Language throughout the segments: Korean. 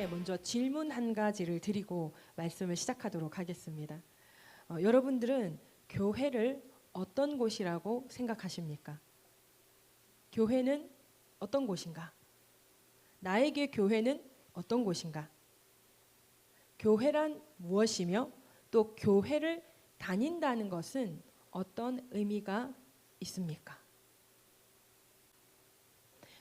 전에 먼저 질문 한 가지를 드리고 말씀을 시작하도록 하겠습니다. 여러분들은 교회를 어떤 곳이라고 생각하십니까? 교회는 어떤 곳인가? 나에게 교회는 어떤 곳인가? 교회란 무엇이며 또 교회를 다닌다는 것은 어떤 의미가 있습니까?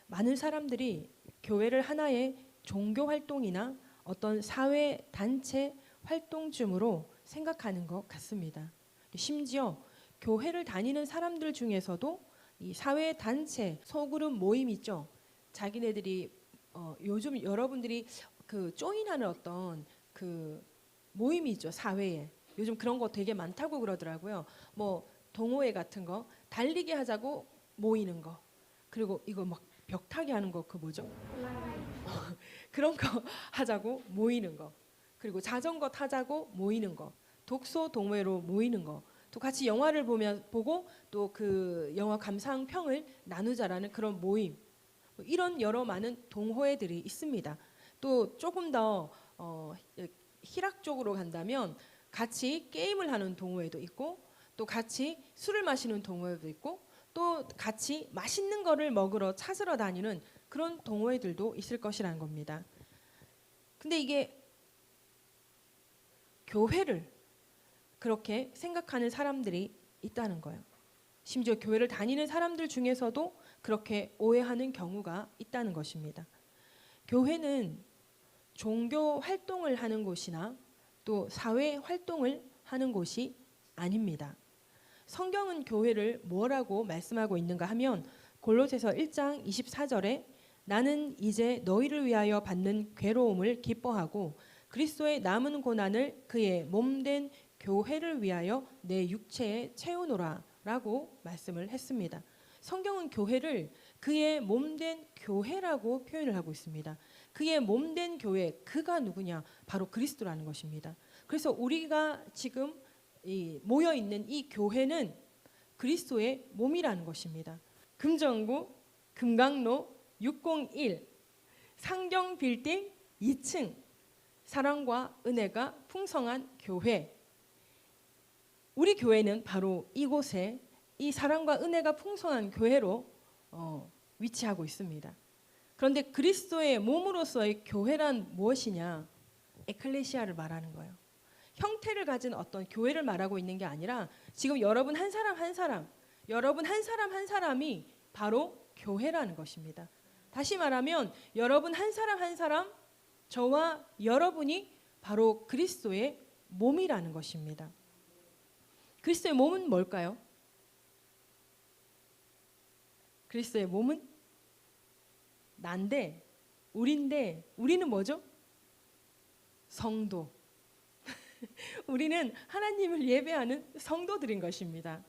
많은 사람들이 교회를 하나의 종교 활동이나 어떤 사회 단체 활동쯤으로 생각하는 것 같습니다. 심지어 교회를 다니는 사람들 중에서도 이 사회 단체 소그룹 모임 있죠. 자기네들이 요즘 여러분들이 그 조인하는 어떤 그 모임이 있죠. 사회에 요즘 그런 거 되게 많다고 그러더라고요. 뭐 동호회 같은 거 달리기 하자고 모이는 거, 그리고 이거 막 벽타기 하는 거 그 뭐죠? 그런 거 하자고 모이는 거, 그리고 자전거 타자고 모이는 거, 독서 동호회로 모이는 거, 또 같이 영화를 보고 또 그 영화 감상평을 나누자라는 그런 모임, 이런 여러 많은 동호회들이 있습니다. 또 조금 더 희락적으로 간다면 같이 게임을 하는 동호회도 있고, 또 같이 술을 마시는 동호회도 있고, 또 같이 맛있는 거를 먹으러 찾으러 다니는 그런 동호회들도 있을 것이라는 겁니다. 근데 이게 교회를 그렇게 생각하는 사람들이 있다는 거예요. 심지어 교회를 다니는 사람들 중에서도 그렇게 오해하는 경우가 있다는 것입니다. 교회는 종교 활동을 하는 곳이나 또 사회 활동을 하는 곳이 아닙니다. 성경은 교회를 뭐라고 말씀하고 있는가 하면 골로새서 1장 24절에 나는 이제 너희를 위하여 받는 괴로움을 기뻐하고 그리스도의 남은 고난을 그의 몸된 교회를 위하여 내 육체에 채우노라 라고 말씀을 했습니다. 성경은 교회를 그의 몸된 교회라고 표현을 하고 있습니다. 그의 몸된 교회, 그가 누구냐? 바로 그리스도라는 것입니다. 그래서 우리가 지금 모여 있는 이 교회는 그리스도의 몸이라는 것입니다. 금정구 금강로 601 상경 빌딩 2층 사랑과 은혜가 풍성한 교회. 우리 교회는 바로 이곳에 이 사랑과 은혜가 풍성한 교회로 위치하고 있습니다. 그런데 그리스도의 몸으로서의 교회란 무엇이냐? 에클레시아를 말하는 거예요. 형태를 가진 어떤 교회를 말하고 있는 게 아니라 지금 여러분 한 사람 한 사람, 여러분 한 사람 한 사람이 바로 교회라는 것입니다. 다시 말하면 여러분 한 사람 한 사람, 저와 여러분이 바로 그리스도의 몸이라는 것입니다. 그리스도의 몸은 뭘까요? 그리스도의 몸은 난데, 우리인데, 우리는 뭐죠? 성도. 우리는 하나님을 예배하는 성도들인 것입니다.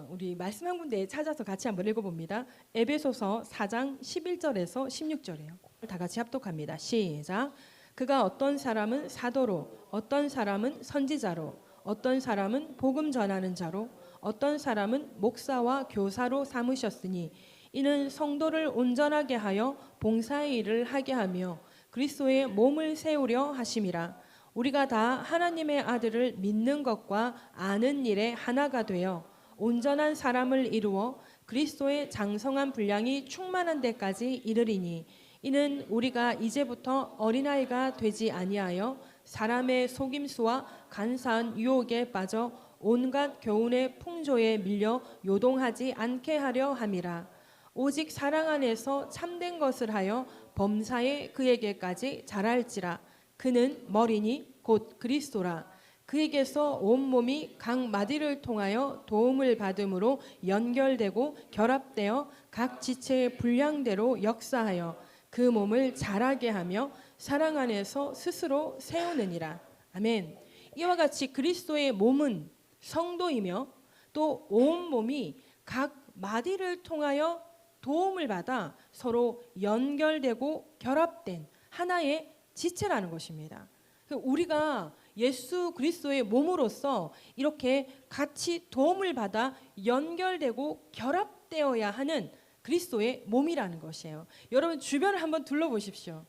우리 말씀 한 군데 찾아서 같이 한번 읽어봅니다. 에베소서 4장 11절에서 16절이에요. 다 같이 합독합니다. 시작. 그가 어떤 사람은 사도로, 어떤 사람은 선지자로, 어떤 사람은 복음 전하는 자로, 어떤 사람은 목사와 교사로 삼으셨으니 이는 성도를 온전하게 하여 봉사의 일을 하게 하며 그리스도의 몸을 세우려 하심이라. 우리가 다 하나님의 아들을 믿는 것과 아는 일에 하나가 되어 온전한 사람을 이루어 그리스도의 장성한 분량이 충만한 데까지 이르리니 이는 우리가 이제부터 어린아이가 되지 아니하여 사람의 속임수와 간사한 유혹에 빠져 온갖 교훈의 풍조에 밀려 요동하지 않게 하려 함이라. 오직 사랑 안에서 참된 것을 하여 범사에 그에게까지 자랄지라. 그는 머리니 곧 그리스도라. 그에게서 온몸이 각 마디를 통하여 도움을 받음으로 연결되고 결합되어 각 지체의 분량대로 역사하여 그 몸을 자라게 하며 사랑 안에서 스스로 세우느니라. 아멘. 이와 같이 그리스도의 몸은 성도이며 또 온몸이 각 마디를 통하여 도움을 받아 서로 연결되고 결합된 하나의 지체라는 것입니다. 우리가 예수 그리스도의 몸으로서 이렇게 같이 도움을 받아 연결되고 결합되어야 하는 그리스도의 몸이라는 것이에요. 여러분 주변을 한번 둘러보십시오.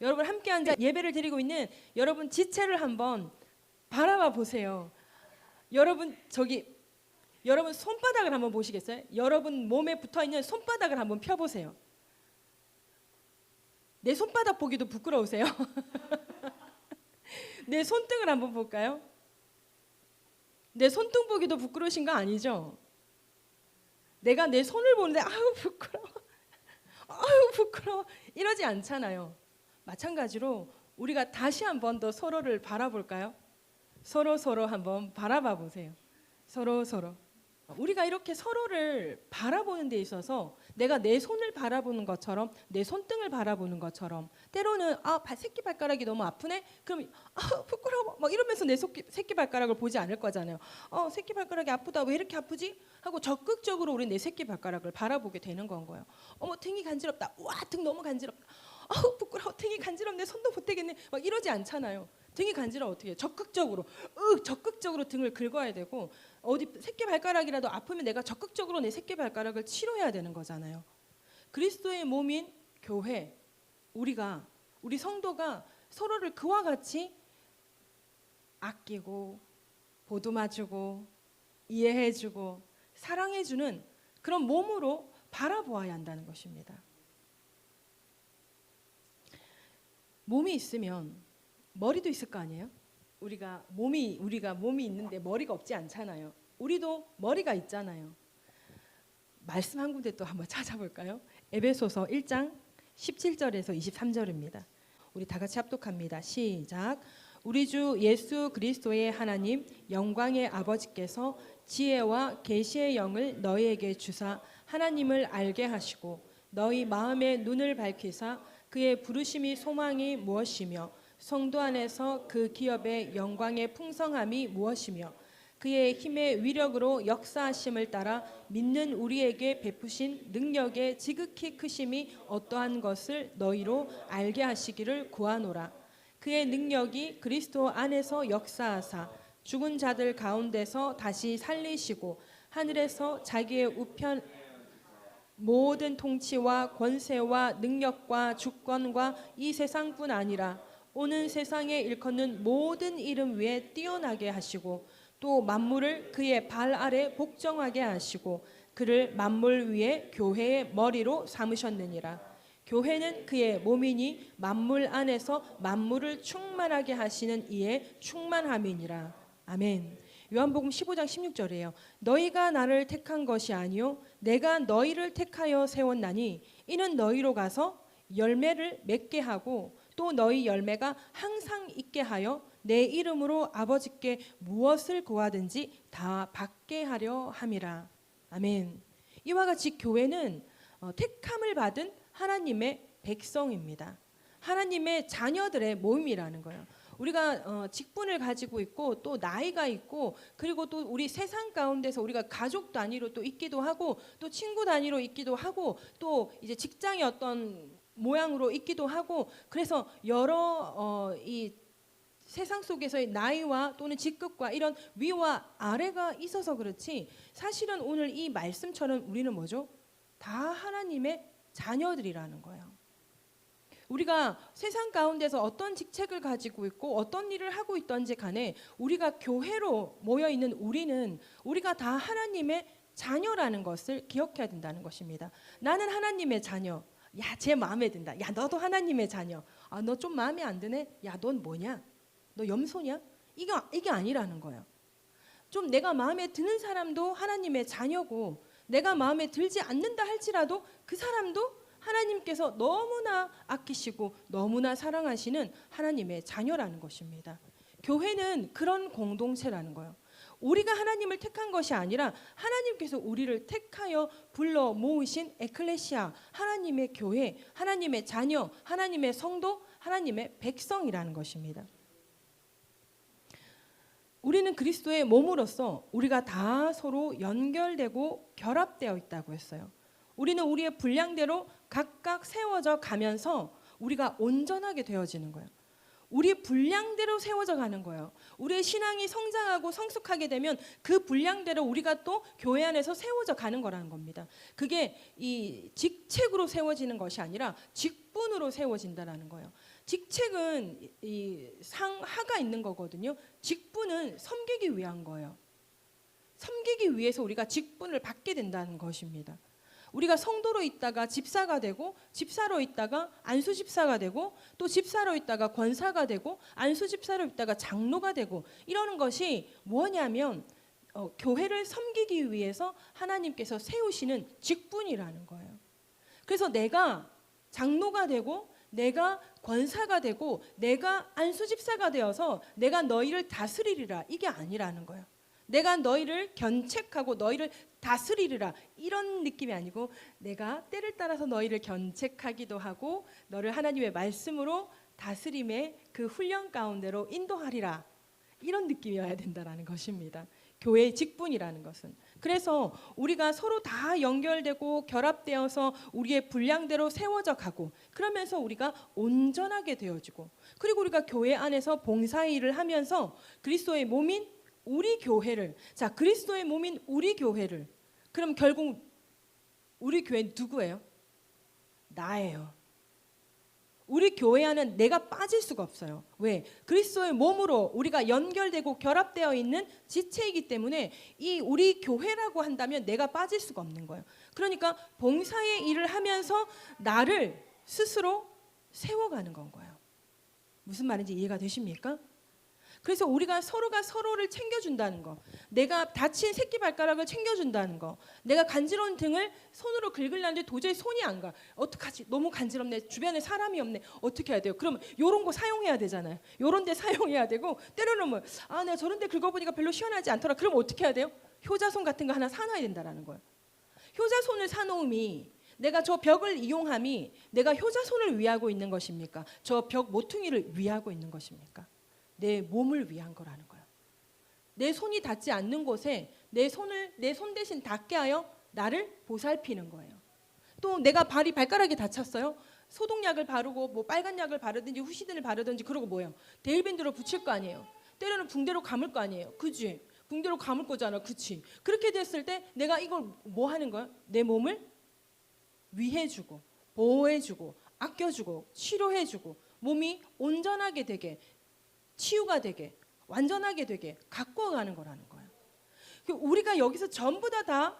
여러분 함께 앉아 예배를 드리고 있는 여러분 지체를 한번 바라봐 보세요. 여러분 여러분 손바닥을 한번 보시겠어요? 여러분 몸에 붙어 있는 손바닥을 한번 펴 보세요. 내 손바닥 보기도 부끄러우세요? 내 손등을 한번 볼까요? 내 손등 보기도 부끄러우신 거 아니죠? 내가 내 손을 보는데 아유 부끄러워, 아유 부끄러워 이러지 않잖아요. 마찬가지로 우리가 다시 한번 더 서로를 바라볼까요? 서로 한번 바라봐 보세요. 서로 우리가 이렇게 서로를 바라보는 데 있어서 내가 내 손을 바라보는 것처럼 내 손등을 바라보는 것처럼 때로는 새끼발가락이 너무 아프네? 그럼 부끄러워 막 이러면서 내 새끼발가락을 보지 않을 거잖아요. 새끼발가락이 아프다 왜 이렇게 아프지? 하고 적극적으로 우리 내 새끼발가락을 바라보게 되는 건 거예요. 어머 등이 간지럽다. 와 등 너무 간지럽다. 부끄러워 등이 간지럽네 손도 못 대겠네 막 이러지 않잖아요. 등이 간지러워 어떻게 해요? 적극적으로 등을 긁어야 되고 어디 새끼발가락이라도 아프면 내가 적극적으로 내 새끼발가락을 치료해야 되는 거잖아요. 그리스도의 몸인 교회 우리 성도가 서로를 그와 같이 아끼고 보듬어주고 이해해주고 사랑해주는 그런 몸으로 바라보아야 한다는 것입니다. 몸이 있으면 머리도 있을 거 아니에요? 우리가 몸이 있는데 머리가 없지 않잖아요. 우리도 머리가 있잖아요. 말씀 한 군데 또 한번 찾아볼까요? 에베소서 1장 17절에서 23절입니다. 우리 다 같이 합독합니다. 시작. 우리 주 예수 그리스도의 하나님 영광의 아버지께서 지혜와 계시의 영을 너희에게 주사 하나님을 알게 하시고 너희 마음의 눈을 밝히사 그의 부르심이 소망이 무엇이며 성도 안에서 그 기업의 영광의 풍성함이 무엇이며 그의 힘의 위력으로 역사하심을 따라 믿는 우리에게 베푸신 능력의 지극히 크심이 어떠한 것을 너희로 알게 하시기를 구하노라. 그의 능력이 그리스도 안에서 역사하사 죽은 자들 가운데서 다시 살리시고 하늘에서 자기의 우편 모든 통치와 권세와 능력과 주권과 이 세상뿐 아니라 오는 세상에 일컫는 모든 이름 위에 뛰어나게 하시고 또 만물을 그의 발 아래 복종하게 하시고 그를 만물 위에 교회의 머리로 삼으셨느니라. 교회는 그의 몸이니 만물 안에서 만물을 충만하게 하시는 이의 충만함이니라. 아멘. 요한복음 15장 16절이에요. 너희가 나를 택한 것이 아니요 내가 너희를 택하여 세웠나니 이는 너희로 가서 열매를 맺게 하고 또 너희 열매가 항상 있게 하여 내 이름으로 아버지께 무엇을 구하든지 다 받게 하려 함이라. 아멘. 이와 같이 교회는 택함을 받은 하나님의 백성입니다. 하나님의 자녀들의 모임이라는 거예요. 우리가 직분을 가지고 있고 또 나이가 있고 그리고 또 우리 세상 가운데서 우리가 가족 단위로 또 있기도 하고 또 친구 단위로 있기도 하고 또 이제 직장의 어떤 모양으로 있기도 하고 그래서 여러 이 세상 속에서의 나이와 또는 직급과 이런 위와 아래가 있어서 그렇지 사실은 오늘 이 말씀처럼 우리는 뭐죠? 다 하나님의 자녀들이라는 거예요. 우리가 세상 가운데서 어떤 직책을 가지고 있고 어떤 일을 하고 있던지 간에 우리가 교회로 모여 있는 우리가 다 하나님의 자녀라는 것을 기억해야 된다는 것입니다. 나는 하나님의 자녀. 야, 쟤 마음에 든다. 야, 너도 하나님의 자녀. 너 좀 마음에 안 드네. 야, 넌 뭐냐? 너 염소냐? 이게 아니라는 거예요. 좀 내가 마음에 드는 사람도 하나님의 자녀고 내가 마음에 들지 않는다 할지라도 그 사람도 하나님께서 너무나 아끼시고 너무나 사랑하시는 하나님의 자녀라는 것입니다. 교회는 그런 공동체라는 거예요. 우리가 하나님을 택한 것이 아니라 하나님께서 우리를 택하여 불러 모으신 에클레시아, 하나님의 교회, 하나님의 자녀, 하나님의 성도, 하나님의 백성이라는 것입니다. 우리는 그리스도의 몸으로서 우리가 다 서로 연결되고 결합되어 있다고 했어요. 우리는 우리의 분량대로 각각 세워져 가면서 우리가 온전하게 되어지는 거예요. 우리 분량대로 세워져 가는 거예요. 우리의 신앙이 성장하고 성숙하게 되면 그 분량대로 우리가 또 교회 안에서 세워져 가는 거라는 겁니다. 그게 이 직책으로 세워지는 것이 아니라 직분으로 세워진다라는 거예요. 직책은 이 상하가 있는 거거든요. 직분은 섬기기 위한 거예요. 섬기기 위해서 우리가 직분을 받게 된다는 것입니다. 우리가 성도로 있다가 집사가 되고, 집사로 있다가 안수 집사가 되고, 또 집사로 있다가 권사가 되고, 안수 집사로 있다가 장로가 되고, 이러는 것이 뭐냐면 교회를 섬기기 위해서 하나님께서 세우시는 직분이라는 거예요. 그래서 내가 장로가 되고, 내가 권사가 되고, 내가 안수 집사가 되어서 내가 너희를 다스리리라, 이게 아니라는 거예요. 내가 너희를 견책하고 너희를 다스리리라, 이런 느낌이 아니고, 내가 때를 따라서 너희를 견책하기도 하고 너를 하나님의 말씀으로 다스림의 그 훈련 가운데로 인도하리라, 이런 느낌이어야 된다는 것입니다. 교회의 직분이라는 것은. 그래서 우리가 서로 다 연결되고 결합되어서 우리의 분량대로 세워져 가고, 그러면서 우리가 온전하게 되어지고, 그리고 우리가 교회 안에서 봉사일을 하면서 그리스도의 몸인 우리 교회를, 자, 그리스도의 몸인 우리 교회를, 그럼 결국 우리 교회는 누구예요? 나예요. 우리 교회 안은 내가 빠질 수가 없어요. 왜? 그리스도의 몸으로 우리가 연결되고 결합되어 있는 지체이기 때문에 이 우리 교회라고 한다면 내가 빠질 수가 없는 거예요. 그러니까 봉사의 일을 하면서 나를 스스로 세워가는 건 거예요. 무슨 말인지 이해가 되십니까? 그래서 우리가 서로가 서로를 챙겨준다는 거, 내가 다친 새끼발가락을 챙겨준다는 거, 내가 간지러운 등을 손으로 긁으려는데 도저히 손이 안 가. 어떡하지? 너무 간지럽네. 주변에 사람이 없네. 어떻게 해야 돼요? 그러면 요런 거 사용해야 되잖아요. 요런 데 사용해야 되고, 때로는 뭐, 내가 저런 데 긁어보니까 별로 시원하지 않더라. 그럼 어떻게 해야 돼요? 효자손 같은 거 하나 사놔야 된다는 거예요. 효자손을 사놓음이, 내가 저 벽을 이용함이 내가 효자손을 위하고 있는 것입니까? 저 벽 모퉁이를 위하고 있는 것입니까? 내 몸을 위한 거라는 거예요. 내 손이 닿지 않는 곳에 내 손 대신 닿게 하여 나를 보살피는 거예요. 또 내가 발가락이 다쳤어요. 소독약을 바르고 뭐 빨간 약을 바르든지 후시딘을 바르든지, 그러고 뭐예요? 데일밴드로 붙일 거 아니에요. 때로는 붕대로 감을 거 아니에요. 그치? 붕대로 감을 거잖아. 그치? 그렇게 됐을 때 내가 이걸 뭐 하는 거야? 내 몸을 위해주고 보호해주고 아껴주고 치료해주고, 몸이 온전하게 되게, 치유가 되게, 완전하게 되게 가꾸어가는 거라는 거예요. 우리가 여기서 전부 다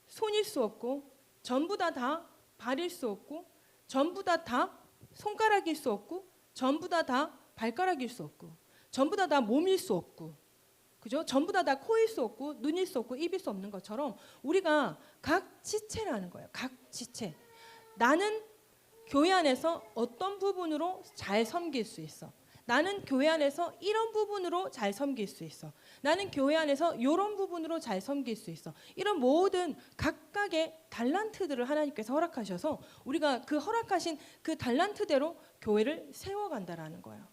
손일 수 없고, 전부 다 발일 수 없고, 전부 다 손가락일 수 없고, 전부 다 발가락일 수 없고, 전부 다 몸일 수 없고, 그죠? 전부 다 코일 수 없고, 눈일 수 없고, 입일 수 없는 것처럼 우리가 각 지체라는 거예요. 각 지체. 나는 교회 안에서 어떤 부분으로 잘 섬길 수 있어. 나는 교회 안에서 이런 부분으로 잘 섬길 수 있어. 나는 교회 안에서 이런 부분으로 잘 섬길 수 있어. 이런 모든 각각의 달란트들을 하나님께서 허락하셔서 우리가 그 허락하신 그 달란트대로 교회를 세워간다라는 거예요.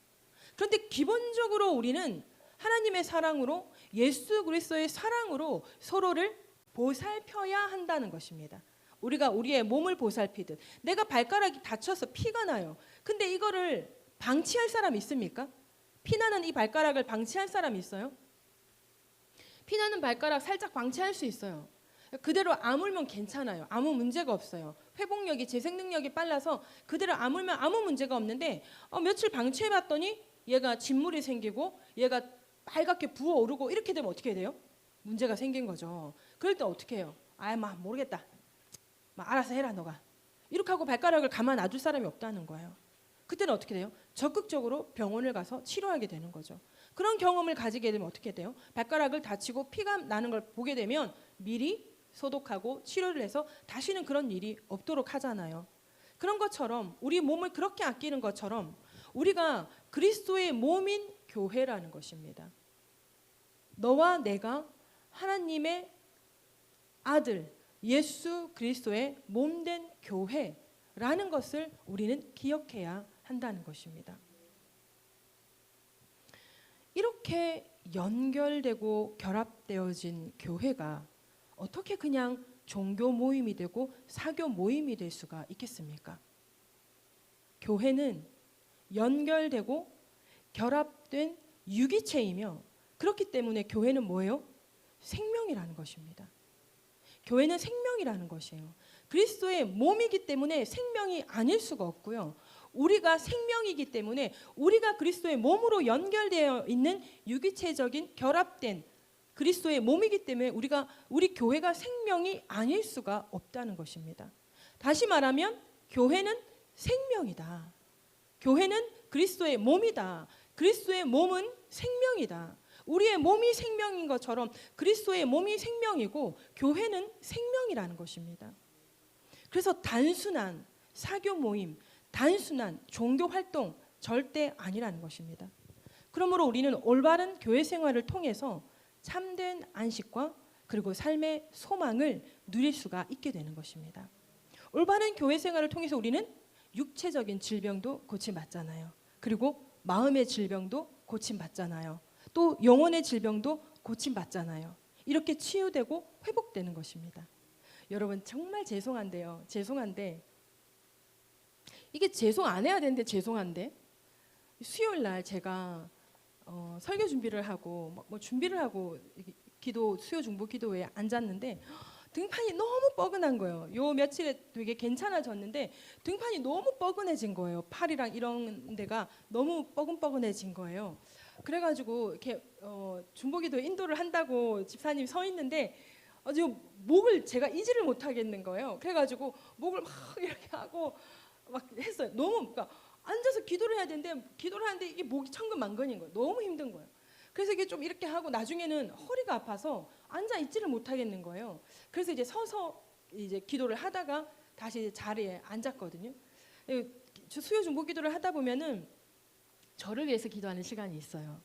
그런데 기본적으로 우리는 하나님의 사랑으로, 예수 그리스도의 사랑으로 서로를 보살펴야 한다는 것입니다. 우리가 우리의 몸을 보살피듯, 내가 발가락이 다쳐서 피가 나요. 근데 이거를 방치할 사람 있습니까? 피나는 이 발가락을 방치할 사람 있어요? 피나는 발가락 살짝 방치할 수 있어요. 그대로 아물면 괜찮아요. 아무 문제가 없어요. 회복력이, 재생 능력이 빨라서 그대로 아물면 아무 문제가 없는데, 며칠 방치해봤더니 얘가 진물이 생기고 얘가 빨갛게 부어오르고, 이렇게 되면 어떻게 돼요? 문제가 생긴 거죠. 그럴 때 어떻게 해요? 막 모르겠다. 알아서 해라 너가. 이렇게 하고 발가락을 가만 놔둘 사람이 없다는 거예요. 그때는 어떻게 돼요? 적극적으로 병원을 가서 치료하게 되는 거죠. 그런 경험을 가지게 되면 어떻게 돼요? 발가락을 다치고 피가 나는 걸 보게 되면 미리 소독하고 치료를 해서 다시는 그런 일이 없도록 하잖아요. 그런 것처럼 우리 몸을 그렇게 아끼는 것처럼 우리가 그리스도의 몸인 교회라는 것입니다. 너와 내가 하나님의 아들 예수 그리스도의 몸된 교회라는 것을 우리는 기억해야 한다는 것입니다. 이렇게 연결되고 결합되어진 교회가 어떻게 그냥 종교 모임이 되고 사교 모임이 될 수가 있겠습니까? 교회는 연결되고 결합된 유기체이며, 그렇기 때문에 교회는 뭐예요? 생명이라는 것입니다. 교회는 생명이라는 것이에요. 그리스도의 몸이기 때문에 생명이 아닐 수가 없고요. 우리가 생명이기 때문에 우리가 그리스도의 몸으로 연결되어 있는 유기체적인 결합된 그리스도의 몸이기 때문에 우리 교회가 생명이 아닐 수가 없다는 것입니다. 다시 말하면 교회는 생명이다. 교회는 그리스도의 몸이다. 그리스도의 몸은 생명이다. 우리의 몸이 생명인 것처럼 그리스도의 몸이 생명이고 교회는 생명이라는 것입니다. 그래서 단순한 사교 모임, 단순한 종교 활동 절대 아니라는 것입니다. 그러므로 우리는 올바른 교회 생활을 통해서 참된 안식과 그리고 삶의 소망을 누릴 수가 있게 되는 것입니다. 올바른 교회 생활을 통해서 우리는 육체적인 질병도 고침받잖아요. 그리고 마음의 질병도 고침받잖아요. 또 영혼의 질병도 고침받잖아요. 이렇게 치유되고 회복되는 것입니다. 여러분 정말 죄송한데 이게 죄송 안 해야 되는데 죄송한데 수요일 날 제가 설교 준비를 하고 뭐 준비를 하고 수요 중보 기도회에 앉았는데 등판이 너무 뻐근한 거예요. 요 며칠에 되게 괜찮아졌는데 등판이 너무 뻐근해진 거예요. 팔이랑 이런 데가 너무 뻐근뻐근해진 거예요. 그래가지고 이렇게 중보기도 인도를 한다고 집사님이 서 있는데 목을 제가 이지를 못하겠는 거예요. 그래가지고 목을 막 이렇게 하고 막 했어요. 너무 그러니까 앉아서 기도를 해야 되는데 기도를 하는데 이게 목이 천근만근인 거예요. 너무 힘든 거예요. 그래서 이게 좀 이렇게 하고 나중에는 허리가 아파서 앉아 있지를 못하겠는 거예요. 그래서 이제 서서 이제 기도를 하다가 다시 이제 자리에 앉았거든요. 수요 중보 기도를 하다 보면은 저를 위해서 기도하는 시간이 있어요.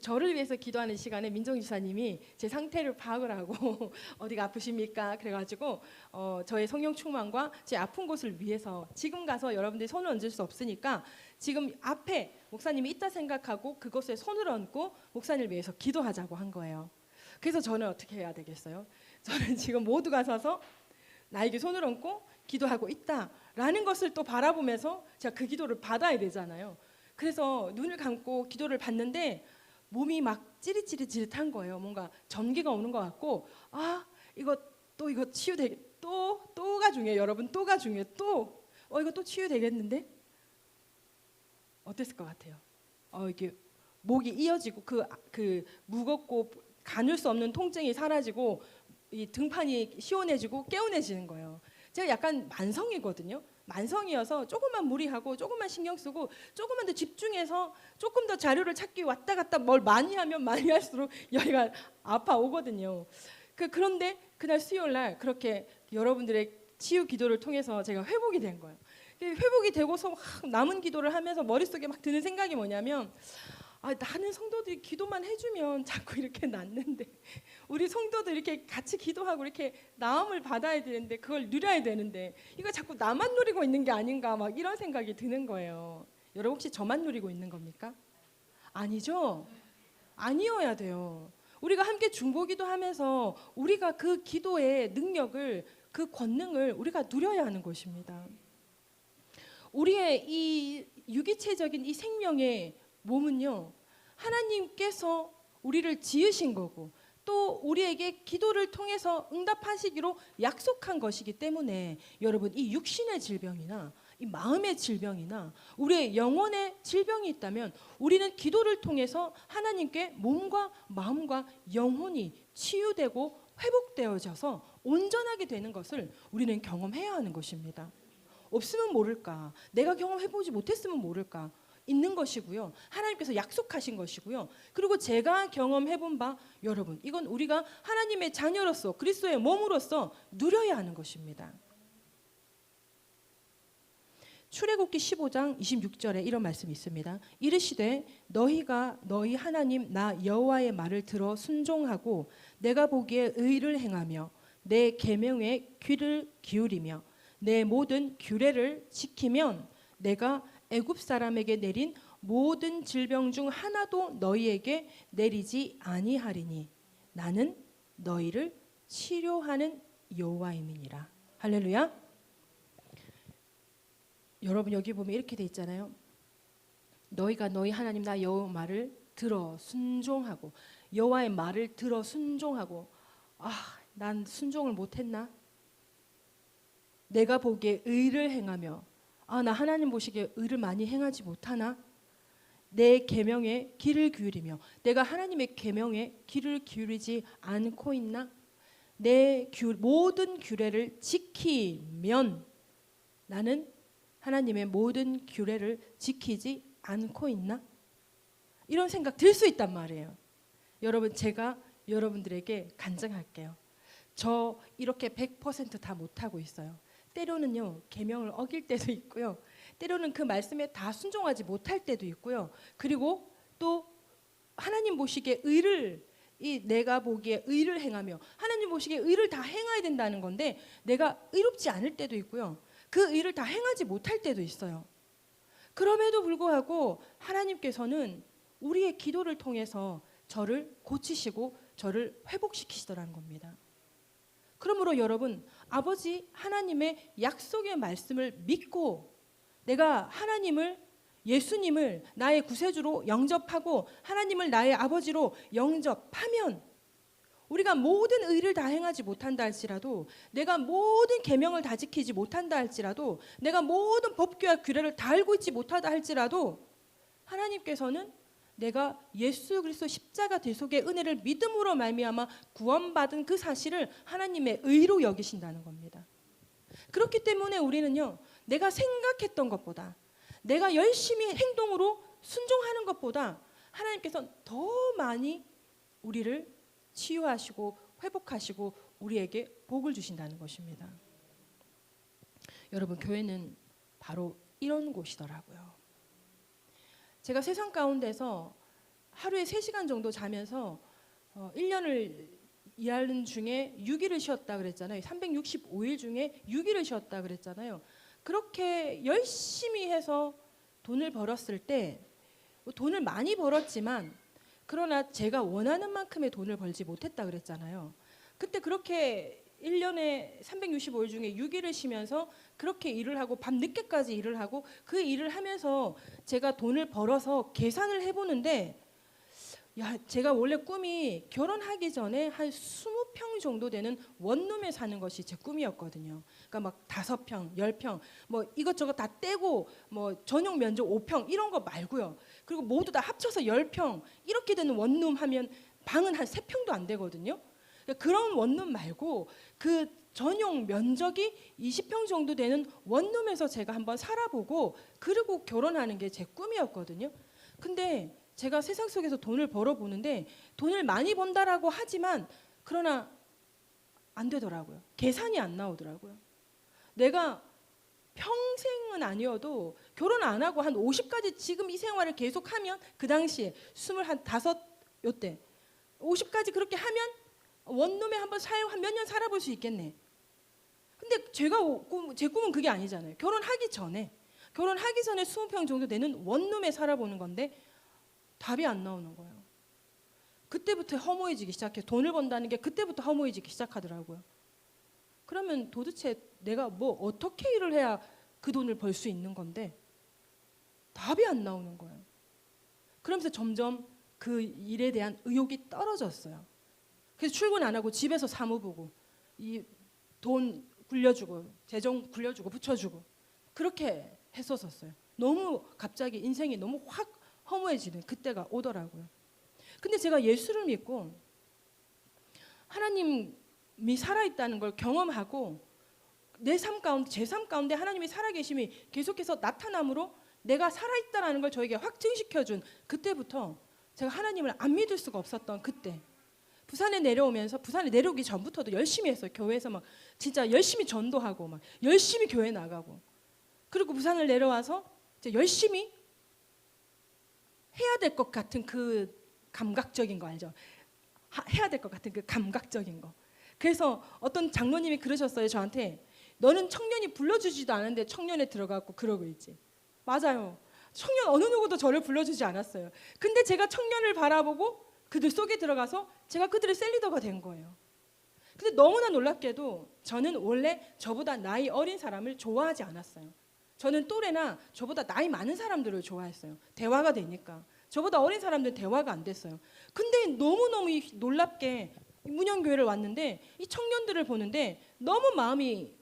저를 위해서 기도하는 시간에 민정 지사님이 제 상태를 파악을 하고 어디가 아프십니까? 그래가지고 저의 성령 충만과 제 아픈 곳을 위해서 지금 가서 여러분들이 손을 얹을 수 없으니까 지금 앞에 목사님이 있다 생각하고 그곳에 손을 얹고 목사님을 위해서 기도하자고 한 거예요. 그래서 저는 어떻게 해야 되겠어요? 저는 지금 모두가 서서 나에게 손을 얹고 기도하고 있다라는 것을 또 바라보면서 제가 그 기도를 받아야 되잖아요. 그래서 눈을 감고 기도를 받는데 몸이 막 찌릿찌릿한 거예요. 뭔가 전기가 오는 것 같고 이거 치유되게 또가 중요해요. 여러분 또가 중요해요. 이거 또 치유되겠는데? 어땠을 것 같아요? 이게 목이 이어지고 그 무겁고 가눌 수 없는 통증이 사라지고 이 등판이 시원해지고 개운해지는 거예요. 제가 약간 만성이거든요. 만성이어서 조금만 무리하고 조금만 신경 쓰고 조금만 더 집중해서 조금 더 자료를 찾기 왔다 갔다 뭘 많이 하면 많이 할수록 여기가 아파오거든요. 그런데 그날 수요일 날 그렇게 여러분들의 치유 기도를 통해서 제가 회복이 된 거예요. 회복이 되고서 남은 기도를 하면서 머릿속에 막 드는 생각이 뭐냐면 나는 성도들이 기도만 해주면 자꾸 이렇게 낫는데 우리 성도들 이렇게 같이 기도하고 이렇게 나음을 받아야 되는데 그걸 누려야 되는데 이거 자꾸 나만 누리고 있는 게 아닌가 막 이런 생각이 드는 거예요. 여러분 혹시 저만 누리고 있는 겁니까? 아니죠? 아니어야 돼요. 우리가 함께 중보기도 하면서 우리가 그 기도의 능력을 그 권능을 우리가 누려야 하는 것입니다. 우리의 이 유기체적인 이 생명의 몸은요 하나님께서 우리를 지으신 거고 또 우리에게 기도를 통해서 응답하시기로 약속한 것이기 때문에 여러분 이 육신의 질병이나 이 마음의 질병이나 우리의 영혼의 질병이 있다면 우리는 기도를 통해서 하나님께 몸과 마음과 영혼이 치유되고 회복되어져서 온전하게 되는 것을 우리는 경험해야 하는 것입니다. 없으면 모를까? 내가 경험해보지 못했으면 모를까? 있는 것이고요. 하나님께서 약속하신 것이고요. 그리고 제가 경험해본 바 여러분 이건 우리가 하나님의 자녀로서 그리스도의 몸으로서 누려야 하는 것입니다. 출애굽기 15장 26절에 이런 말씀이 있습니다. 이르시되 너희가 너희 하나님 나 여호와의 말을 들어 순종하고 내가 보기에 의를 행하며 내 계명에 귀를 기울이며 내 모든 규례를 지키면 내가 애굽 사람에게 내린 모든 질병 중 하나도 너희에게 내리지 아니하리니 나는 너희를 치료하는 여호와임이니라. 할렐루야. 여러분 여기 보면 이렇게 돼 있잖아요. 너희가 너희 하나님 나 여호와 말을 들어 순종하고 여호와의 말을 들어 순종하고 난 순종을 못했나? 내가 보기에 의를 행하며 아, 나 하나님 보시기에 의를 많이 행하지 못하나? 내 계명에 귀를 기울이며 내가 하나님의 계명에 귀를 기울이지 않고 있나? 내 모든 규례를 지키면 나는 하나님의 모든 규례를 지키지 않고 있나? 이런 생각 들 수 있단 말이에요. 여러분, 제가 여러분들에게 간증할게요. 저 이렇게 100% 다 못하고 있어요. 때로는요, 계명을 어길 때도 있고요. 때로는 그 말씀에 다 순종하지 못할 때도 있고요. 그리고 또 하나님 보시기에 의를, 내가 보기에 의를 행하며 하나님 보시기에 의를 다 행해야 된다는 건데 내가 의롭지 않을 때도 있고요. 그 의를 다 행하지 못할 때도 있어요. 그럼에도 불구하고 하나님께서는 우리의 기도를 통해서 저를 고치시고 저를 회복시키시더라는 겁니다. 그러므로 여러분, 아버지 하나님의 약속의 말씀을 믿고 내가 하나님을, 예수님을 나의 구세주로 영접하고 하나님을 나의 아버지로 영접하면 우리가 모든 의를 다 행하지 못한다 할지라도, 내가 모든 계명을 다 지키지 못한다 할지라도, 내가 모든 법규와 규례를 다 알고 있지 못하다 할지라도 하나님께서는 내가 예수 그리스도 십자가 대속의 은혜를 믿음으로 말미암아 구원받은 그 사실을 하나님의 의로 여기신다는 겁니다. 그렇기 때문에 우리는요, 내가 생각했던 것보다, 내가 열심히 행동으로 순종하는 것보다 하나님께서 더 많이 우리를 치유하시고 회복하시고 우리에게 복을 주신다는 것입니다. 여러분, 교회는 바로 이런 곳이더라고요. 제가 세상 가운데서 하루에 3시간 정도 자면서 1년을 일하는 중에 6일을 쉬었다 그랬잖아요. 365일 중에 6일을 쉬었다 그랬잖아요. 그렇게 열심히 해서 돈을 벌었을 때 돈을 많이 벌었지만 그러나 제가 원하는 만큼의 돈을 벌지 못했다 그랬잖아요. 그때 그렇게 1년에 365일 중에 6일을 쉬면서 그렇게 일을 하고 밤 늦게까지 일을 하고 그 일을 하면서 제가 돈을 벌어서 계산을 해보는데, 야, 제가 원래 꿈이 결혼하기 전에 한 20평 정도 되는 원룸에 사는 것이 제 꿈이었거든요. 그러니까 막 5평, 10평, 뭐 이것저것 다 떼고 뭐 전용 면적 5평 이런 거 말고요. 그리고 모두 다 합쳐서 10평 이렇게 되는 원룸 하면 방은 한 3평도 안 되거든요. 그런 원룸 말고 그 전용 면적이 20평 정도 되는 원룸에서 제가 한번 살아보고 그리고 결혼하는 게 제 꿈이었거든요. 근데 제가 세상 속에서 돈을 벌어보는데 돈을 많이 번다라고 하지만 그러나 안 되더라고요. 계산이 안 나오더라고요. 내가 평생은 아니어도 결혼 안 하고 한 50까지 지금 이 생활을 계속하면 그 당시에 25 요때 50까지 그렇게 하면 원룸에 한번 몇 년 살아볼 수 있겠네. 근데 제 꿈은 그게 아니잖아요. 결혼하기 전에 20평 정도 되는 원룸에 살아보는 건데 답이 안 나오는 거예요. 그때부터 허무해지기 시작해. 돈을 번다는 게 그때부터 허무해지기 시작하더라고요. 그러면 도대체 내가 뭐 어떻게 일을 해야 그 돈을 벌 수 있는 건데 답이 안 나오는 거예요. 그러면서 점점 그 일에 대한 의욕이 떨어졌어요. 그래서 출근 안 하고 집에서 사무 보고 이 돈 굴려주고 재정 굴려주고 붙여주고 그렇게 했었어요. 너무 갑자기 인생이 너무 확 허무해지는 그때가 오더라고요. 근데 제가 예수를 믿고 하나님이 살아있다는 걸 경험하고 내 삶 가운데, 제 삶 가운데 하나님이 살아계심이 계속해서 나타남으로 내가 살아있다는 걸 저에게 확증시켜준 그때부터 제가 하나님을 안 믿을 수가 없었던 그때, 부산에 내려오면서, 부산에 내려오기 전부터도 열심히 했어요. 교회에서 막 진짜 열심히 전도하고 막 열심히 교회 나가고, 그리고 부산을 내려와서 이제 열심히 해야 될 것 같은 그 감각적인 거 알죠? 해야 될 것 같은 그 감각적인 거. 그래서 어떤 장로님이 그러셨어요, 저한테. 너는 청년이 불러주지도 않은데 청년에 들어가고 그러고 있지. 맞아요. 청년 어느 누구도 저를 불러주지 않았어요. 근데 제가 청년을 바라보고 그들 속에 들어가서 제가 그들의 셀리더가 된 거예요. 근데 너무나 놀랍게도 저는 원래 저보다 나이 어린 사람을 좋아하지 않았어요. 저는 또래나 저보다 나이 많은 사람들을 좋아했어요. 대화가 되니까. 저보다 어린 사람들은 대화가 안 됐어요. 근데 너무너무 놀랍게 문영교회를 왔는데 이 청년들을 보는데 너무 마음이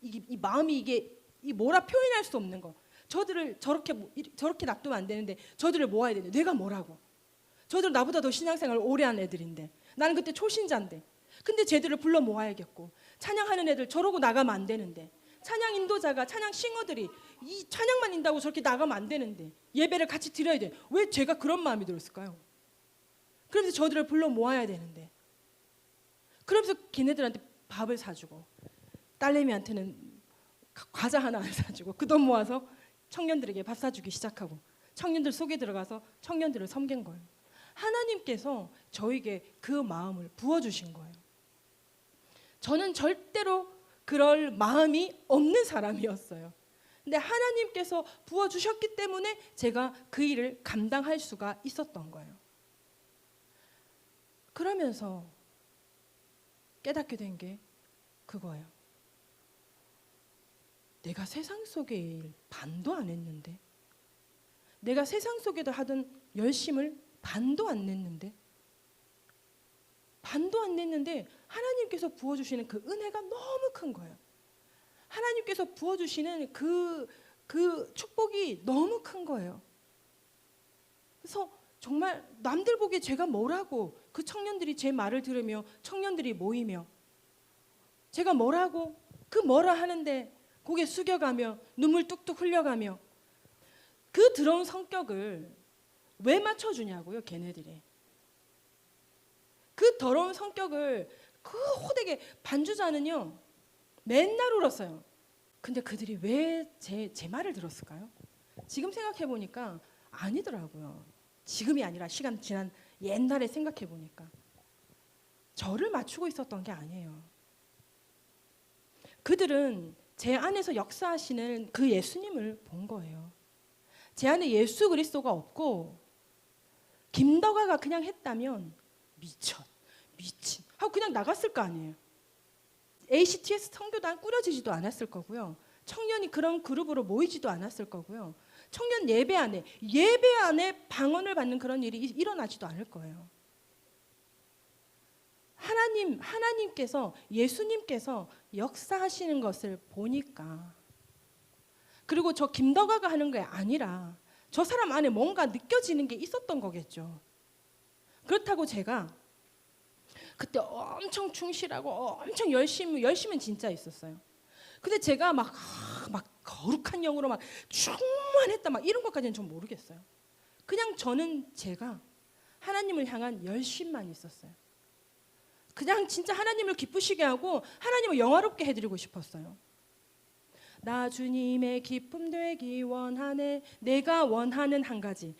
이게 이 뭐라 표현할 수 없는 거. 저들을 저렇게 놔두면 안 되는데 저들을 모아야 되는데 내가 뭐라고. 저들 나보다 더 신앙생활 오래 한 애들인데 나는 그때 초신자인데 근데 쟤들을 불러 모아야겠고 찬양하는 애들 저러고 나가면 안 되는데 찬양 인도자가 찬양 싱어들이 이 찬양만 인다고 저렇게 나가면 안 되는데 예배를 같이 드려야 돼. 왜 제가 그런 마음이 들었을까요? 그러면서 저들을 불러 모아야 되는데 그러면서 걔네들한테 밥을 사주고 딸내미한테는 과자 하나 안 사주고 그 돈 모아서 청년들에게 밥 사주기 시작하고 청년들 속에 들어가서 청년들을 섬긴 거예요. 하나님께서 저에게 그 마음을 부어주신 거예요. 저는 절대로 그럴 마음이 없는 사람이었어요. 근데 하나님께서 부어주셨기 때문에 제가 그 일을 감당할 수가 있었던 거예요. 그러면서 깨닫게 된 게 그거예요. 내가 세상 속의 일 반도 안 했는데 내가 세상 속에도 하던 열심을 반도 안 냈는데 하나님께서 부어주시는 그 은혜가 너무 큰 거예요. 하나님께서 부어주시는 그 축복이 너무 큰 거예요. 그래서 정말 남들 보기에 제가 뭐라고 그 청년들이 제 말을 들으며 청년들이 모이며 제가 뭐라고 그 뭐라 하는데 고개 숙여가며 눈물 뚝뚝 흘려가며 그 더러운 성격을 왜 맞춰주냐고요. 걔네들이 그 더러운 성격을 그 호되게 반주자는요 맨날 울었어요. 근데 그들이 왜 제 말을 들었을까요? 지금 생각해 보니까 아니더라고요. 지금이 아니라 시간 지난 옛날에 생각해 보니까 저를 맞추고 있었던 게 아니에요. 그들은 제 안에서 역사하시는 그 예수님을 본 거예요. 제 안에 예수 그리스도가 없고 김덕아가 그냥 했다면 미친 하고 그냥 나갔을 거 아니에요. ACTS 성교단 꾸려지지도 않았을 거고요. 청년이 그런 그룹으로 모이지도 않았을 거고요. 청년 예배 안에 방언을 받는 그런 일이 일어나지도 않을 거예요. 하나님께서 예수님께서 역사하시는 것을 보니까 그리고 저 김덕아가 하는 게 아니라 저 사람 안에 뭔가 느껴지는 게 있었던 거겠죠. 그렇다고 제가 그때 엄청 충실하고 엄청 열심은 진짜 있었어요. 근데 제가 막 거룩한 영으로 막 충만했다 막 이런 것까지는 좀 모르겠어요. 그냥 저는 제가 하나님을 향한 열심만 있었어요. 그냥 진짜 하나님을 기쁘시게 하고 하나님을 영화롭게 해드리고 싶었어요. 나 주님의 기쁨 되기 원하네. 내가 원하는 한 가지.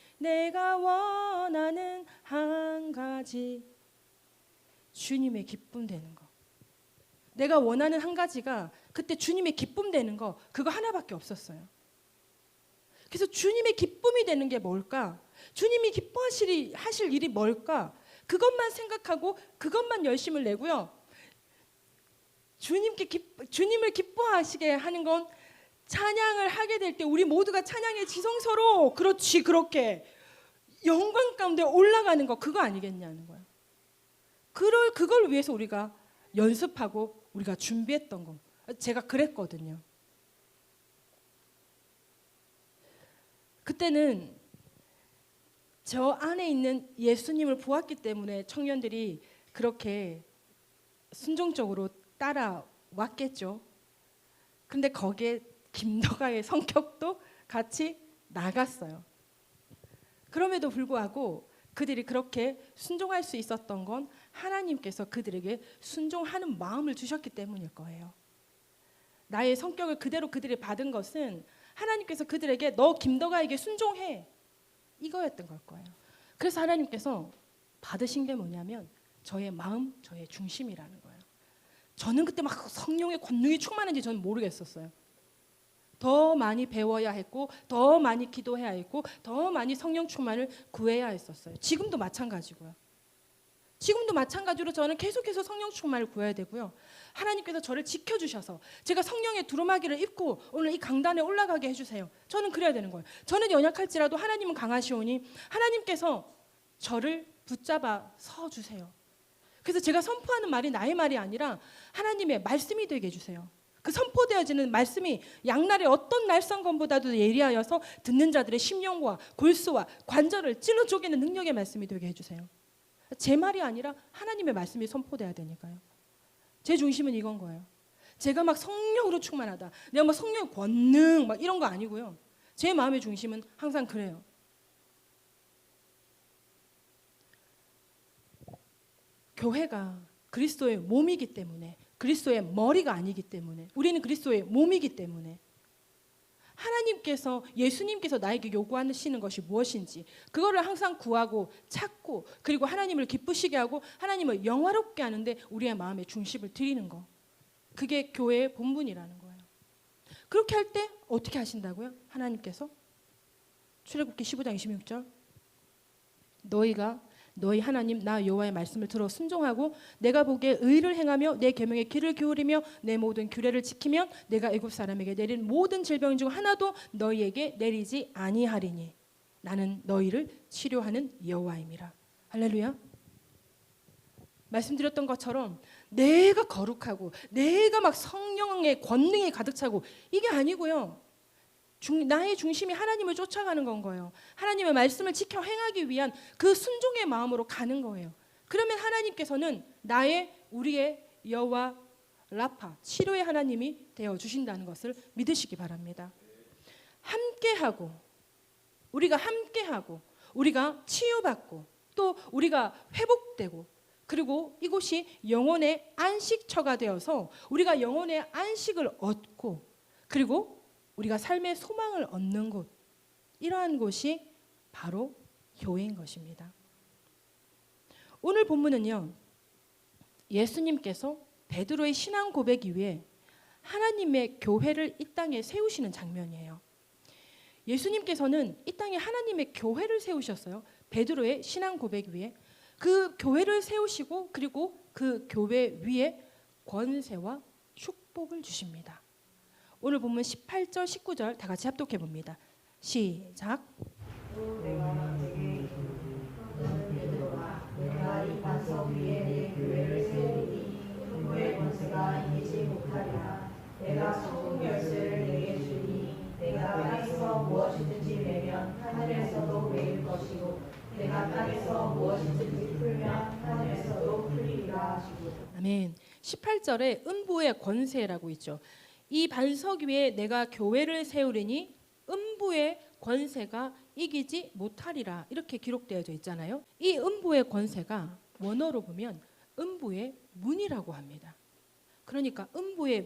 주님의 기쁨 되는 거. 내가 원하는 한 가지가 그때 주님의 기쁨 되는 거 그거 하나밖에 없었어요. 그래서 주님의 기쁨이 되는 게 뭘까? 주님이 기뻐하실 일이 뭘까? 그것만 생각하고 그것만 열심을 내고요. 주님을 기뻐하시게 하는 건 찬양을 하게 될 때 우리 모두가 찬양의 지성소로 그렇지 그렇게 영광 가운데 올라가는 거 그거 아니겠냐는 거예요. 그걸 위해서 우리가 연습하고 우리가 준비했던 거. 제가 그랬거든요. 그때는 저 안에 있는 예수님을 보았기 때문에 청년들이 그렇게 순종적으로 따라왔겠죠. 근데 거기에 김덕아의 성격도 같이 나갔어요. 그럼에도 불구하고 그들이 그렇게 순종할 수 있었던 건 하나님께서 그들에게 순종하는 마음을 주셨기 때문일 거예요. 나의 성격을 그대로 그들이 받은 것은 하나님께서 그들에게 너 김덕아에게 순종해 이거였던 걸 거예요. 그래서 하나님께서 받으신 게 뭐냐면 저의 마음, 저의 중심이라는 거예요. 저는 그때 막 성령의 권능이 충만한지 저는 모르겠었어요. 더 많이 배워야 했고 더 많이 기도해야 했고 더 많이 성령 충만을 구해야 했었어요. 지금도 마찬가지고요. 지금도 마찬가지로 저는 계속해서 성령 충만을 구해야 되고요. 하나님께서 저를 지켜주셔서 제가 성령의 두루마기를 입고 오늘 이 강단에 올라가게 해주세요. 저는 그래야 되는 거예요. 저는 연약할지라도 하나님은 강하시오니 하나님께서 저를 붙잡아 서주세요. 그래서 제가 선포하는 말이 나의 말이 아니라 하나님의 말씀이 되게 해주세요. 그 선포되어지는 말씀이 양날의 어떤 날성검보다도 예리하여서 듣는 자들의 심령과 골수와 관절을 찔러 쪼개는 능력의 말씀이 되게 해주세요. 제 말이 아니라 하나님의 말씀이 선포돼야 되니까요. 제 중심은 이건 거예요. 제가 막 성령으로 충만하다, 내가 막 성령 권능 막 이런 거 아니고요. 제 마음의 중심은 항상 그래요. 교회가 그리스도의 몸이기 때문에, 그리스도의 머리가 아니기 때문에, 우리는 그리스도의 몸이기 때문에 하나님께서, 예수님께서 나에게 요구하시는 것이 무엇인지 그거를 항상 구하고 찾고, 그리고 하나님을 기쁘시게 하고 하나님을 영화롭게 하는데 우리의 마음의 중심을 드리는 거, 그게 교회의 본분이라는 거예요. 그렇게 할 때 어떻게 하신다고요? 하나님께서 출애굽기 15장 26절, 너희가 너희 하나님 나 여호와의 말씀을 들어 순종하고 내가 보기에 의를 행하며 내 계명에 귀를 기울이며 내 모든 규례를 지키면 내가 애굽 사람에게 내린 모든 질병 중 하나도 너희에게 내리지 아니하리니 나는 너희를 치료하는 여호와임이라. 할렐루야. 말씀드렸던 것처럼 내가 거룩하고 내가 막 성령의 권능에 가득 차고 이게 아니고요. 나의 중심이 하나님을 쫓아가는 건 거예요. 하나님의 말씀을 지켜 행하기 위한 그 순종의 마음으로 가는 거예요. 그러면 하나님께서는 우리의 여호와 라파, 치료의 하나님이 되어 주신다는 것을 믿으시기 바랍니다. 우리가 함께하고 우리가 치유받고 또 우리가 회복되고, 그리고 이곳이 영혼의 안식처가 되어서 우리가 영혼의 안식을 얻고, 그리고 우리가 삶의 소망을 얻는 곳, 이러한 곳이 바로 교회인 것입니다. 오늘 본문은요, 예수님께서 베드로의 신앙 고백 이후에 하나님의 교회를 이 땅에 세우시는 장면이에요. 예수님께서는 이 땅에 하나님의 교회를 세우셨어요. 베드로의 신앙 고백 위에 그 교회를 세우시고, 그리고 그 교회 위에 권세와 축복을 주십니다. 오늘 본문 18절 19절 다 같이 합독해 봅니다. 시작. 또 내가 내게 너는 베드로라, 내가 이 반석 위에 내 교회를 세우리니 흠부의 권세가 이기지 못하리라. 내가 천국 열쇠를 내게 주니 내가 땅에서 무엇이든지 매면 하늘에서도 매일 것이고 내가 땅에서 무엇이든지 풀면 하늘에서도 풀리리라 하시고. 아멘. 18절에 음부의 권세라고 있죠. 이 반석 위에 내가 교회를 세우리니 음부의 권세가 이기지 못하리라, 이렇게 기록되어져 있잖아요. 이 음부의 권세가 원어로 보면 음부의 문이라고 합니다. 그러니까 음부의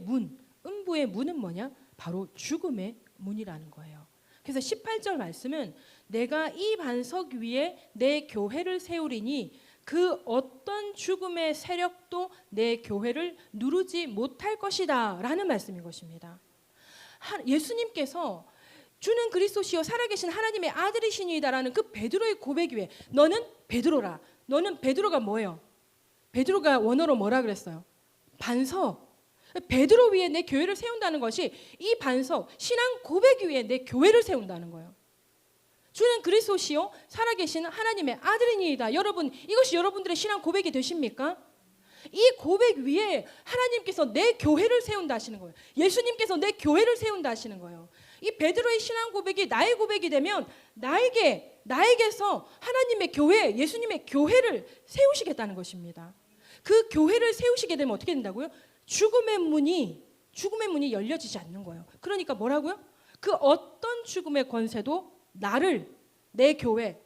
문은 뭐냐? 바로 죽음의 문이라는 거예요. 그래서 18절 말씀은 내가 이 반석 위에 내 교회를 세우리니 그 어떤 죽음의 세력도 내 교회를 누르지 못할 것이다 라는 말씀인 것입니다. 예수님께서 주는 그리스도시요 살아계신 하나님의 아들이시니이다라는 그 베드로의 고백 위에 너는 베드로라. 너는 베드로가 뭐예요? 베드로가 원어로 뭐라 그랬어요? 반석. 베드로 위에 내 교회를 세운다는 것이 이 반석, 신앙 고백 위에 내 교회를 세운다는 거예요. 주는 그리스도시요 살아계신 하나님의 아들이니이다. 여러분, 이것이 여러분들의 신앙 고백이 되십니까? 이 고백 위에 하나님께서 내 교회를 세운다 하시는 거예요. 예수님께서 내 교회를 세운다 하시는 거예요. 이 베드로의 신앙 고백이 나의 고백이 되면 나에게서 하나님의 교회, 예수님의 교회를 세우시겠다는 것입니다. 그 교회를 세우시게 되면 어떻게 된다고요? 죽음의 문이 열려지지 않는 거예요. 그러니까 뭐라고요? 그 어떤 죽음의 권세도 내 교회,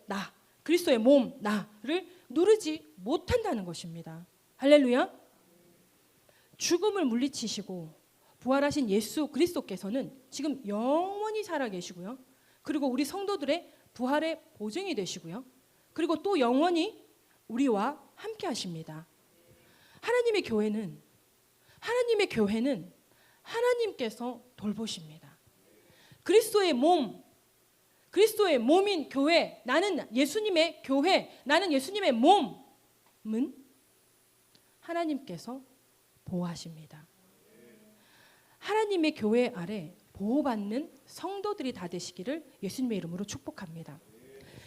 그리스도의 몸, 나를 누르지 못한다는 것입니다. 할렐루야. 죽음을 물리치시고 부활하신 예수 그리스도께서는 지금 영원히 살아계시고요. 그리고 우리 성도들의 부활의 보증이 되시고요. 그리고 또 영원히 우리와 함께 하십니다. 하나님의 교회는 하나님께서 돌보십니다. 그리스도의 몸인 교회, 나는 예수님의 교회, 나는 예수님의 몸은 하나님께서 보호하십니다. 하나님의 교회 아래 보호받는 성도들이 다 되시기를 예수님의 이름으로 축복합니다.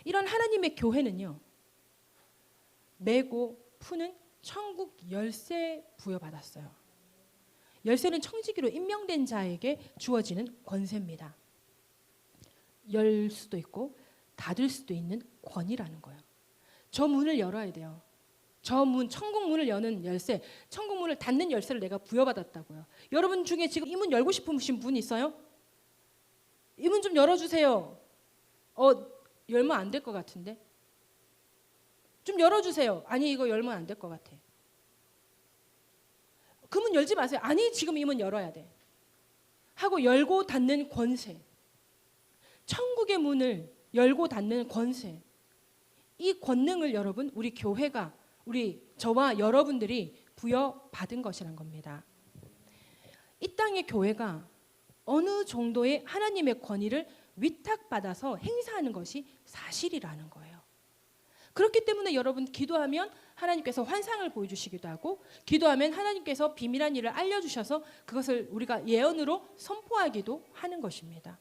이런 하나님의 교회는요, 메고 푸는 천국 열쇠 부여받았어요. 열쇠는 청지기로 임명된 자에게 주어지는 권세입니다. 열 수도 있고 닫을 수도 있는 권위라는 거예요. 저 문을 열어야 돼요. 저 문, 천국 문을 여는 열쇠, 천국 문을 닫는 열쇠를 내가 부여받았다고요. 여러분 중에 지금 이 문 열고 싶으신 분 있어요? 이 문 좀 열어주세요. 열면 안 될 것 같은데? 좀 열어주세요. 아니 이거 열면 안 될 것 같아. 그 문 열지 마세요. 아니 지금 이 문 열어야 돼. 하고 열고 닫는 권세. 천국의 문을 열고 닫는 권세. 이 권능을 여러분 우리 교회가 저와 여러분들이 부여받은 것이란 겁니다. 이 땅의 교회가 어느 정도의 하나님의 권위를 위탁받아서 행사하는 것이 사실이라는 거예요. 그렇기 때문에 여러분 기도하면 하나님께서 환상을 보여주시기도 하고 기도하면 하나님께서 비밀한 일을 알려주셔서 그것을 우리가 예언으로 선포하기도 하는 것입니다.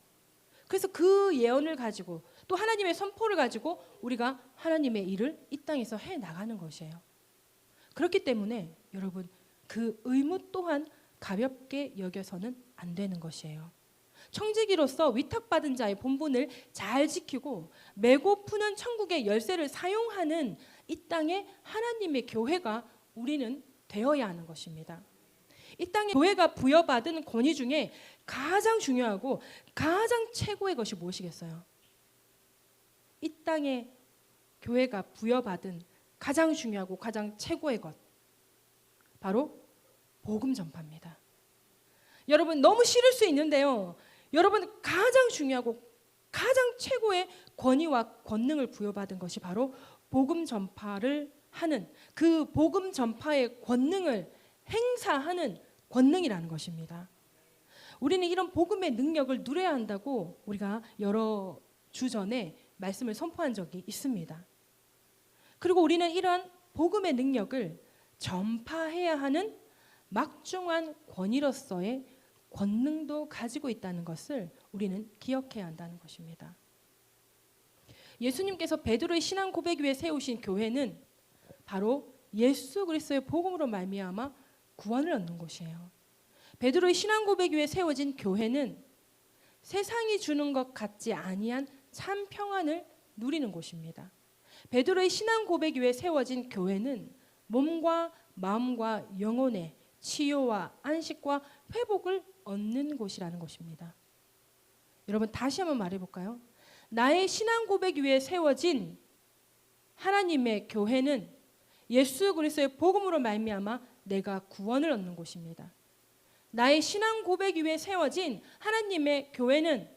그래서 그 예언을 가지고 또 하나님의 선포를 가지고 우리가 하나님의 일을 이 땅에서 해나가는 것이에요. 그렇기 때문에 여러분 그 의무 또한 가볍게 여겨서는 안 되는 것이에요. 청지기로서 위탁받은 자의 본분을 잘 지키고 메고 푸는 천국의 열쇠를 사용하는 이 땅의 하나님의 교회가 우리는 되어야 하는 것입니다. 이 땅의 교회가 부여받은 권위 중에 가장 중요하고 가장 최고의 것이 무엇이겠어요? 이 땅의 교회가 부여받은 가장 중요하고 가장 최고의 것 바로 복음 전파입니다. 여러분 너무 싫을 수 있는데요. 여러분 가장 중요하고 가장 최고의 권위와 권능을 부여받은 것이 바로 복음 전파를 하는 그 복음 전파의 권능을 행사하는 권능이라는 것입니다. 우리는 이런 복음의 능력을 누려야 한다고 우리가 여러 주 전에 말씀을 선포한 적이 있습니다. 그리고 우리는 이런 복음의 능력을 전파해야 하는 막중한 권위로서의 권능도 가지고 있다는 것을 우리는 기억해야 한다는 것입니다. 예수님께서 베드로의 신앙 고백 위에 세우신 교회는 바로 예수 그리스도의 복음으로 말미암아 구원을 얻는 곳이에요. 베드로의 신앙 고백 위에 세워진 교회는 세상이 주는 것 같지 아니한 참 평안을 누리는 곳입니다. 베드로의 신앙 고백 위에 세워진 교회는 몸과 마음과 영혼의 치유와 안식과 회복을 얻는 곳이라는 것입니다. 여러분 다시 한번 말해볼까요? 나의 신앙 고백 위에 세워진 하나님의 교회는 예수 그리스도의 복음으로 말미암아 내가 구원을 얻는 곳입니다. 나의 신앙 고백 위에 세워진 하나님의 교회는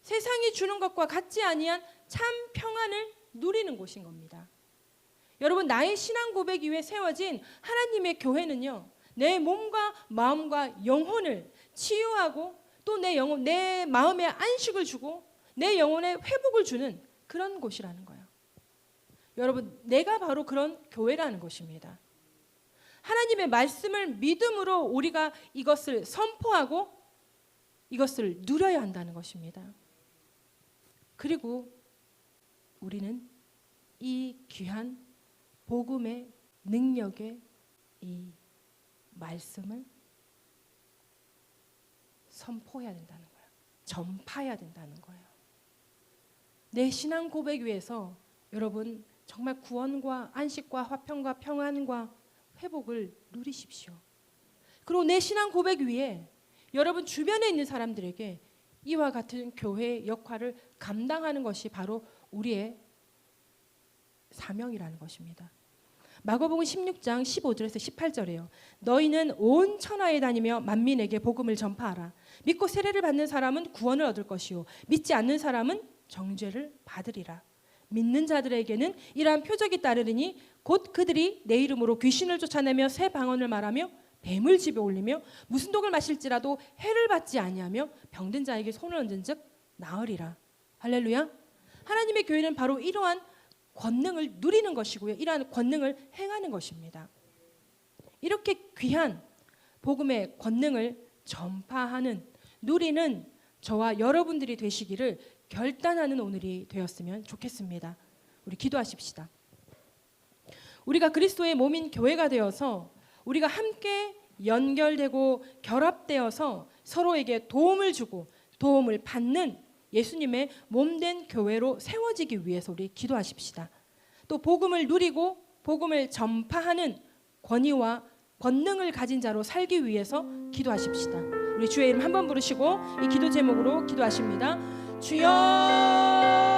세상이 주는 것과 같지 아니한 참 평안을 누리는 곳인 겁니다. 여러분 나의 신앙 고백 위에 세워진 하나님의 교회는요. 내 몸과 마음과 영혼을 치유하고 또 내 마음에 안식을 주고 내 영혼에 회복을 주는 그런 곳이라는 거예요. 여러분 내가 바로 그런 교회라는 것입니다. 하나님의 말씀을 믿음으로 우리가 이것을 선포하고 이것을 누려야 한다는 것입니다. 그리고 우리는 이 귀한 복음의 능력의 이 말씀을 선포해야 된다는 거예요. 전파해야 된다는 거예요. 내 신앙 고백 위에서 여러분 정말 구원과 안식과 화평과 평안과 회복을 누리십시오. 그리고 내 신앙 고백 위에 여러분 주변에 있는 사람들에게 이와 같은 교회의 역할을 감당하는 것이 바로 우리의 사명이라는 것입니다. 마가복음 16장 15절에서 18절이에요. 너희는 온 천하에 다니며 만민에게 복음을 전파하라. 믿고 세례를 받는 사람은 구원을 얻을 것이요 믿지 않는 사람은 정죄를 받으리라. 믿는 자들에게는 이러한 표적이 따르리니 곧 그들이 내 이름으로 귀신을 쫓아내며 새 방언을 말하며 뱀을 집에 올리며 무슨 독을 마실지라도 해를 받지 아니하며 병든 자에게 손을 얹은즉 나으리라. 할렐루야. 하나님의 교회는 바로 이러한 권능을 누리는 것이고요. 이러한 권능을 행하는 것입니다. 이렇게 귀한 복음의 권능을 전파하는 누리는 저와 여러분들이 되시기를 결단하는 오늘이 되었으면 좋겠습니다. 우리 기도하십시다. 우리가 그리스도의 몸인 교회가 되어서 우리가 함께 연결되고 결합되어서 서로에게 도움을 주고 도움을 받는 예수님의 몸된 교회로 세워지기 위해서 우리 기도하십시다. 또 복음을 누리고 복음을 전파하는 권위와 권능을 가진 자로 살기 위해서 기도하십시다. 우리 주의 이름 한번 부르시고 이 기도 제목으로 기도하십니다. 주여